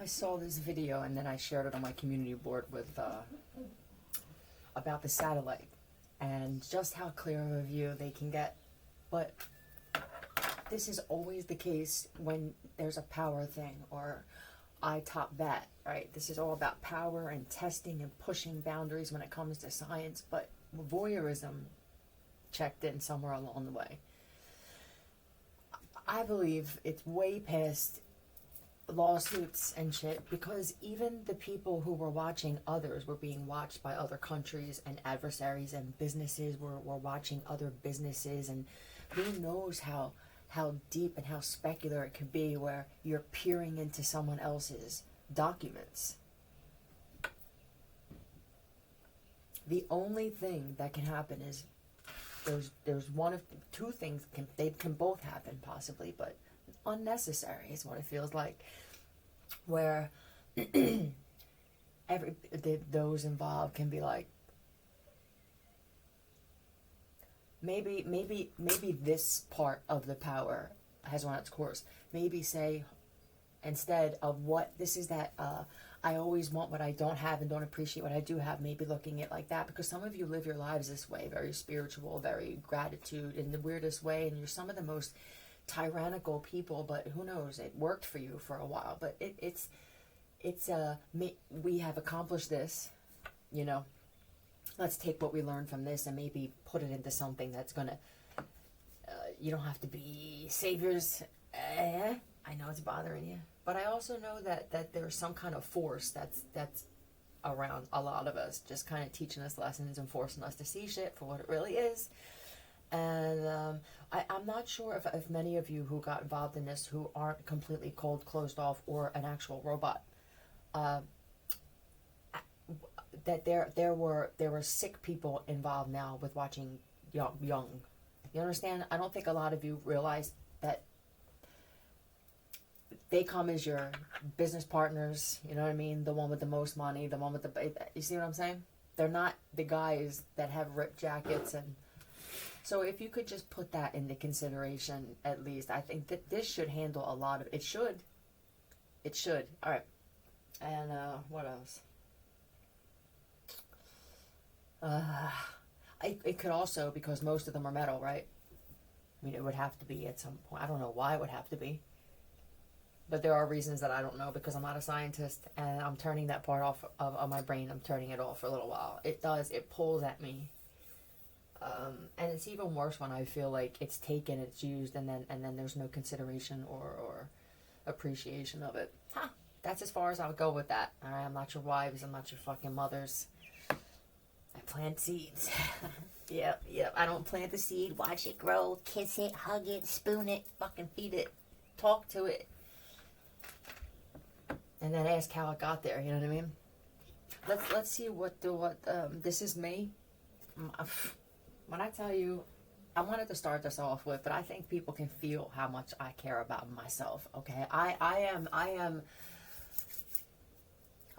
saw this video and then I shared it on my community board with about the satellite and just how clear of a view they can get. But this is always the case when there's a power thing or I top that, right? This is all about power and testing and pushing boundaries when it comes to science, but voyeurism checked in somewhere along the way. I believe it's way past lawsuits and shit, because even the people who were watching others were being watched by other countries, and adversaries and businesses were watching other businesses, and who knows how deep and how specular it could be where you're peering into someone else's documents. The only thing that can happen is there's one of two things they can both happen possibly, but unnecessary is what it feels like, where those involved can be like, maybe this part of the power has run its course. Maybe say, instead of what this is that I always want what I don't have and don't appreciate what I do have, maybe looking at it like that, because some of you live your lives this way, very spiritual, very gratitude in the weirdest way, and you're some of the most tyrannical people, but who knows, it worked for you for a while. But we have accomplished this, you know, let's take what we learned from this and maybe put it into something that's gonna you don't have to be saviors. I know it's bothering you, but I also know that there's some kind of force that's around a lot of us, just kind of teaching us lessons and forcing us to see shit for what it really is. And I'm not sure if many of you who got involved in this who aren't completely cold, closed off, or an actual robot, that there were sick people involved now with watching young. You understand? I don't think a lot of you realize that they come as your business partners, you know what I mean? The one with the most money, the one with the... You see what I'm saying? They're not the guys that have ripped jackets. And so if you could just put that into consideration, at least, I think that this should handle a lot of... It should. All right. And what else? It could also, because most of them are metal, right? I mean, it would have to be at some point. I don't know why it would have to be. But there are reasons that I don't know, because I'm not a scientist, and I'm turning that part off of my brain. I'm turning it off for a little while. It pulls at me. And it's even worse when I feel like it's taken, it's used, and then there's no consideration or appreciation of it. That's as far as I'll go with that. All right, I'm not your wives. I'm not your fucking mothers. I plant seeds. Yep. I don't plant the seed, watch it grow, kiss it, hug it, spoon it, fucking feed it, talk to it, and then ask how it got there. You know what I mean? Let's see what this is me. When I tell you, I wanted to start this off with, but I think people can feel how much I care about myself. Okay,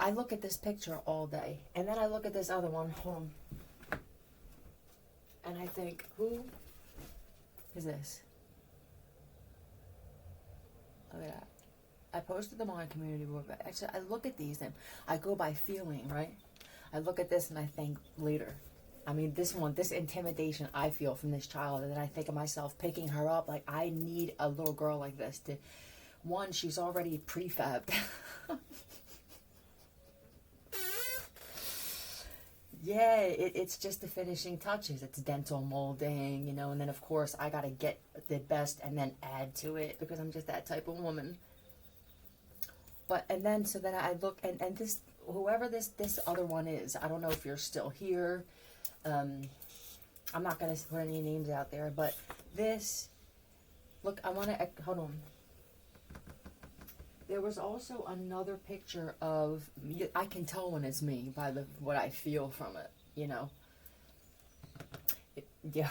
I look at this picture all day, and then I look at this other one, and I think, who is this? Look at that. I posted them on my community board, but actually I look at these and I go by feeling, right? I look at this and I think later. I mean, this intimidation I feel from this child, and then I think of myself picking her up, like I need a little girl like this to, one, she's already prefabbed. Yeah, it's just the finishing touches. It's dental molding, you know, and then of course I gotta get the best and then add to it, because I'm just that type of woman. But, and then, so then I look, and this, whoever this other one is, I don't know if you're still here. I'm not gonna put any names out there, but this, look, I wanna, hold on. There was also another picture of, I can tell when it's me by what I feel from it, you know. Yeah,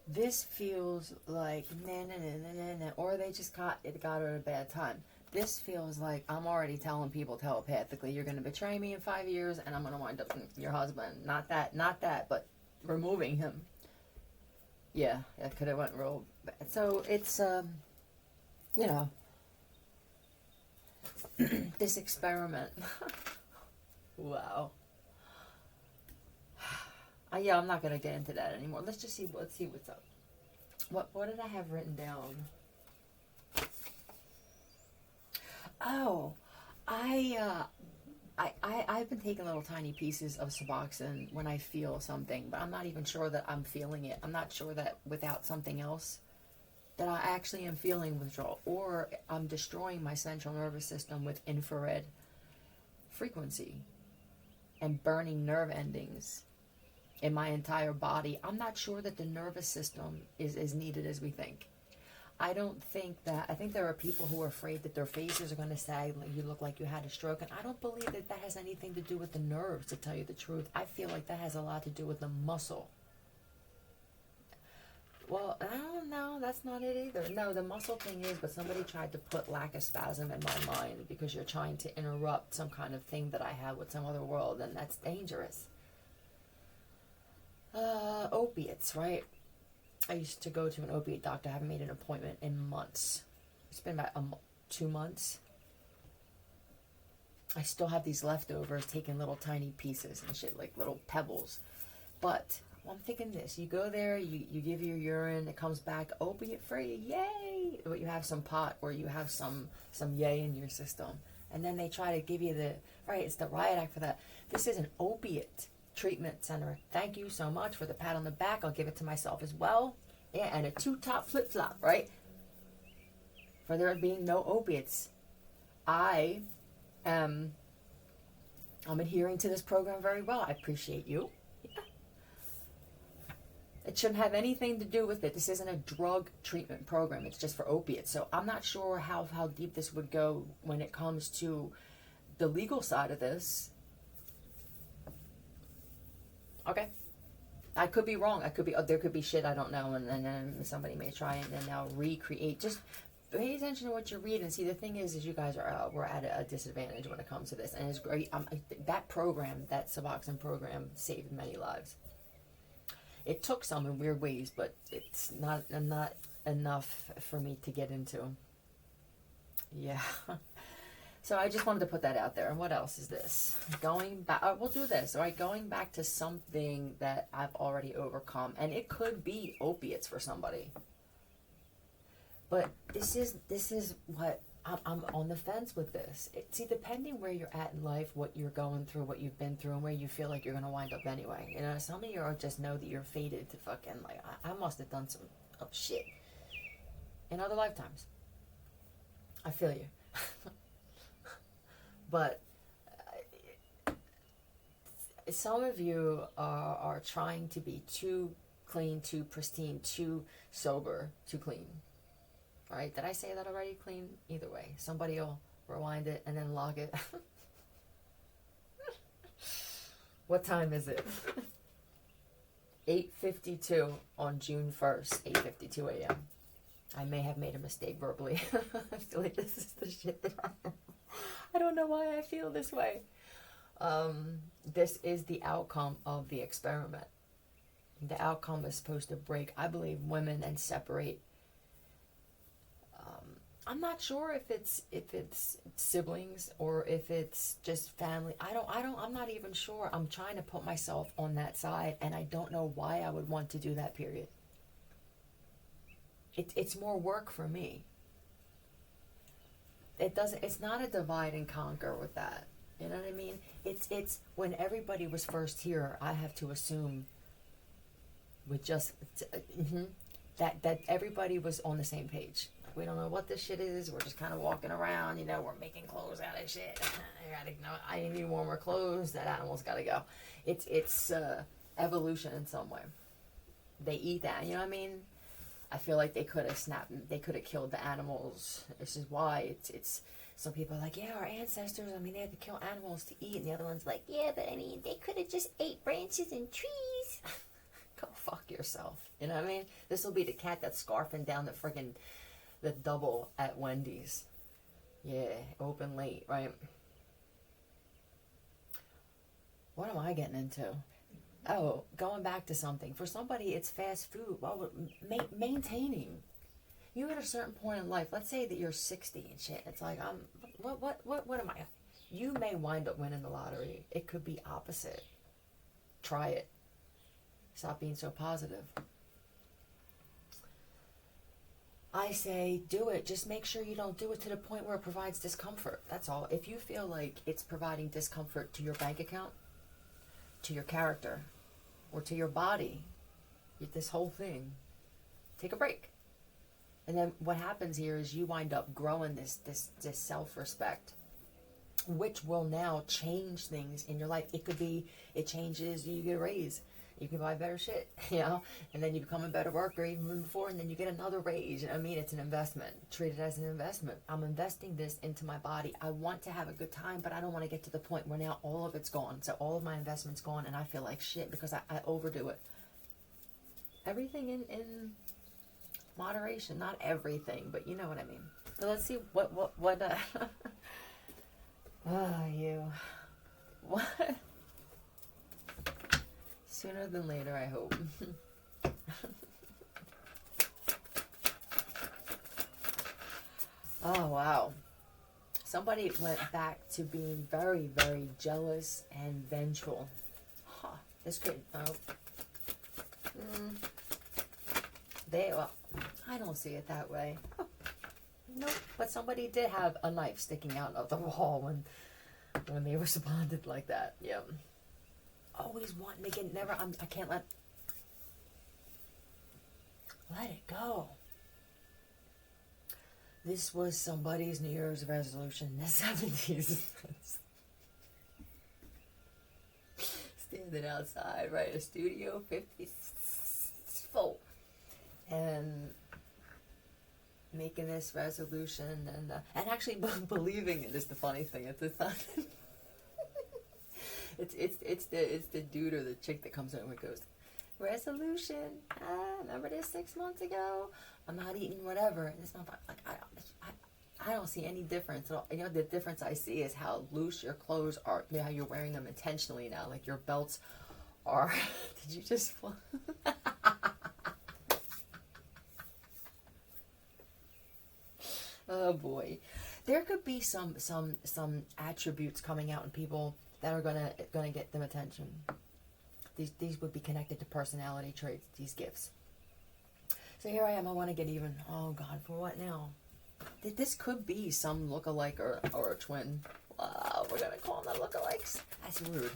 this feels like nah, or they just got it at a bad time. This feels like I'm already telling people telepathically, you're gonna betray me in 5 years, and I'm gonna wind up your husband. Not that, but removing him. Yeah, that could have went real bad. So it's you know. this experiment. Wow. Yeah, I'm not gonna get into that anymore. Let's just see. Let's see what's up. What did I have written down? Oh, I've been taking little tiny pieces of Suboxone when I feel something, but I'm not even sure that I'm feeling it. I'm not sure that without something else that I actually am feeling withdrawal, or I'm destroying my central nervous system with infrared frequency and burning nerve endings in my entire body. I'm not sure that the nervous system is as needed as we think. I think there are people who are afraid that their faces are going to say, like, you look like you had a stroke. And I don't believe that that has anything to do with the nerves, to tell you the truth. I feel like that has a lot to do with the muscle. Well, I don't know. That's not it either. No, the muscle thing is, but somebody tried to put lack of spasm in my mind because you're trying to interrupt some kind of thing that I have with some other world, and that's dangerous. Opiates, right? I used to go to an opiate doctor. I haven't made an appointment in months. It's been about 2 months. I still have these leftovers, taking little tiny pieces and shit, like little pebbles. But I'm thinking this. You go there, you give your urine, it comes back opiate free. Yay! But you have some pot or you have some yay in your system. And then they try to give you it's the riot act for that. This is an opiate treatment center. Thank you so much for the pat on the back. I'll give it to myself as well. Yeah, and a 2-top flip-flop, right? For there being no opiates. I'm adhering to this program very well. I appreciate you. Yeah. It shouldn't have anything to do with it. This isn't a drug treatment program. It's just for opiates. So I'm not sure how deep this would go when it comes to the legal side of this. Okay. I could be wrong. There could be shit I don't know, and then somebody may try and then now recreate. Just pay attention to what you read and see. The thing is you guys we're at a disadvantage when it comes to this, and it's great. That program, that Suboxone program, saved many lives. It took some in weird ways, but it's not enough for me to get into. Yeah. So I just wanted to put that out there. And what else is this? Going back, we'll do this, all right? Going back to something that I've already overcome. And it could be opiates for somebody. But this is what, I'm on the fence with this. See, depending where you're at in life, what you're going through, what you've been through, and where you feel like you're going to wind up anyway. You know, some of you just know that you're fated to fucking, like, I must have done some shit in other lifetimes. I feel you. But some of you are trying to be too clean, too pristine, too sober, too clean. All right, did I say that already? Clean? Either way. Somebody will rewind it and then log it. What time is it? 8:52 on June 1st, 8:52 a.m. I may have made a mistake verbally. I feel like this is the shit that I don't know why I feel this way. This is the outcome of the experiment. The outcome is supposed to break, I believe, women and separate. I'm not sure if it's siblings or if it's just family. I'm not even sure. I'm trying to put myself on that side, and I don't know why I would want to do that, period. It's more work for me. It's not a divide and conquer with that. You know what I mean? It's when everybody was first here, I have to assume with just that everybody was on the same page. We don't know what this shit is. We're just kind of walking around, you know, we're making clothes out of shit. I need warmer clothes. That animal's got to go. It's evolution in some way. They eat that, you know what I mean? I feel like they could have killed the animals. This is why it's some people are like, yeah, our ancestors, I mean, they had to kill animals to eat. And the other one's like, yeah, but I mean, they could have just ate branches and trees. Go fuck yourself. You know what I mean? This will be the cat that's scarfing down the double at Wendy's. Yeah, open late, right? What am I getting into? Oh, going back to something. For somebody, it's fast food. Well, maintaining. You at a certain point in life, let's say that you're 60 and shit. It's like, what am I? You may wind up winning the lottery. It could be opposite. Try it. Stop being so positive. I say do it. Just make sure you don't do it to the point where it provides discomfort. That's all. If you feel like it's providing discomfort to your bank account, to your character, or to your body, this whole thing, take a break. And then what happens here is you wind up growing this self-respect, which will now change things in your life. It could be, it changes, you get a raise. You can buy better shit, you know, and then you become a better worker even before, and then you get another raise. You know what I mean? It's an investment. Treat it as an investment. I'm investing this into my body. I want to have a good time, but I don't want to get to the point where now all of it's gone. So all of my investment's gone, and I feel like shit because I overdo it. Everything in moderation. Not everything, but you know what I mean. So let's see what you. What? Sooner than later, I hope. Oh, wow. Somebody went back to being very, very jealous and vengeful. Huh. This could... I don't see it that way. Nope. But somebody did have a knife sticking out of the wall when they responded like that. Yep. Always want to get never. I can't let it go. This was somebody's New Year's resolution in the 70s. Standing outside, right? A studio 50 full, and making this resolution and actually believing it is the funny thing. It's not. It's the dude or the chick that comes in and goes, resolution. Remember this 6 months ago? I'm not eating whatever. And it's not like I don't see any difference at all. You know, the difference I see is how loose your clothes are. You know, how you're wearing them intentionally now. Like your belts are. Did you just? Oh boy, there could be some attributes coming out in people that are gonna get them attention. These would be connected to personality traits, these gifts. So here I am, I want to get even. Oh God, for what now? This could be some lookalike or a twin. We're gonna call them the lookalikes. That's rude.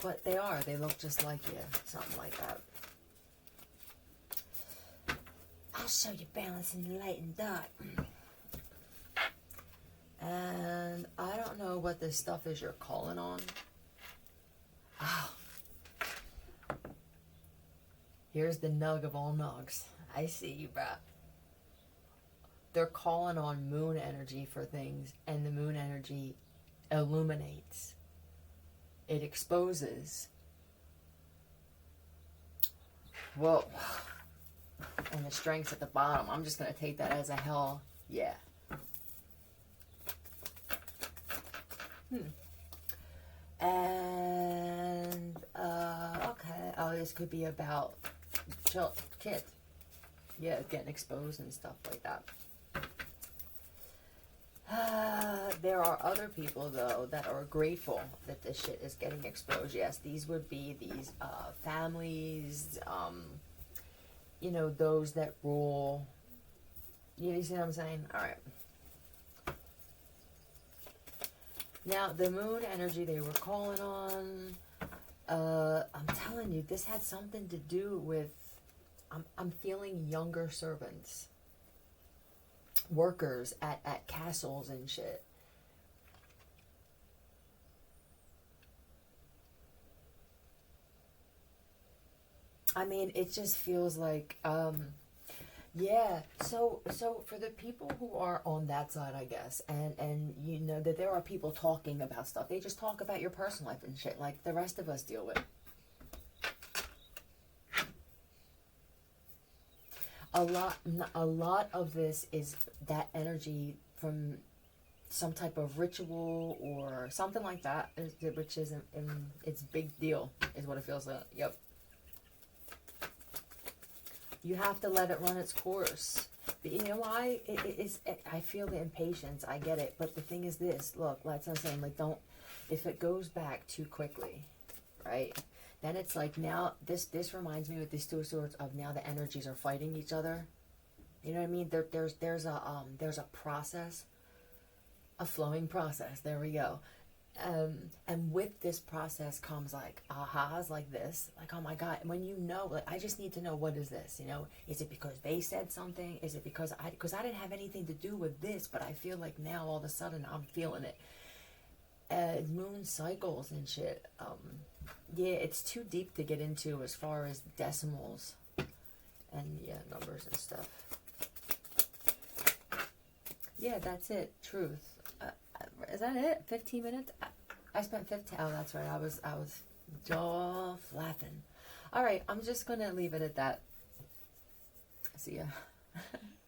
But they are. They look just like you. Something like that. I'll show you balance in the light and dark. And I don't know what this stuff is you're calling on. Oh. Here's the nug of all nugs. I see you, bro. They're calling on moon energy for things, and the moon energy illuminates. It exposes. Whoa. And the strength's at the bottom. I'm just going to take that as a hell yeah. And, okay. Oh, this could be about Kit. Yeah, getting exposed and stuff like that. There are other people, though, that are grateful that this shit is getting exposed. Yes, these would be these families, you know, those that rule. You see what I'm saying? All right. Now, the moon energy they were calling on, I'm telling you, this had something to do with, I'm feeling younger servants. Workers at castles and shit. I mean, it just feels like, yeah. So for the people who are on that side, I guess, and you know that there are people talking about stuff. They just talk about your personal life and shit, like the rest of us deal with. A lot of this is that energy from some type of ritual or something like that, which is it's big deal, is what it feels like. Yep. You have to let it run its course. But you know why? I feel the impatience. I get it. But the thing is this. Look, that's what I'm saying. Like, don't... If it goes back too quickly, right? Then it's like now... This reminds me with these two swords of now the energies are fighting each other. You know what I mean? There's a process. A flowing process. There we go. And with this process comes like ahas like this, like, oh my god, when you know, like, I just need to know, what is this, you know? Is it because they said something? Is it because I didn't have anything to do with this, but I feel like now all of a sudden I'm feeling it. Moon cycles and shit. Yeah, it's too deep to get into as far as decimals and yeah, numbers and stuff. Yeah, that's it. Truth. Is that it? 15 minutes? I spent 15. Oh, that's right. I was jaw flapping. All right, I'm just gonna leave it at that. See ya.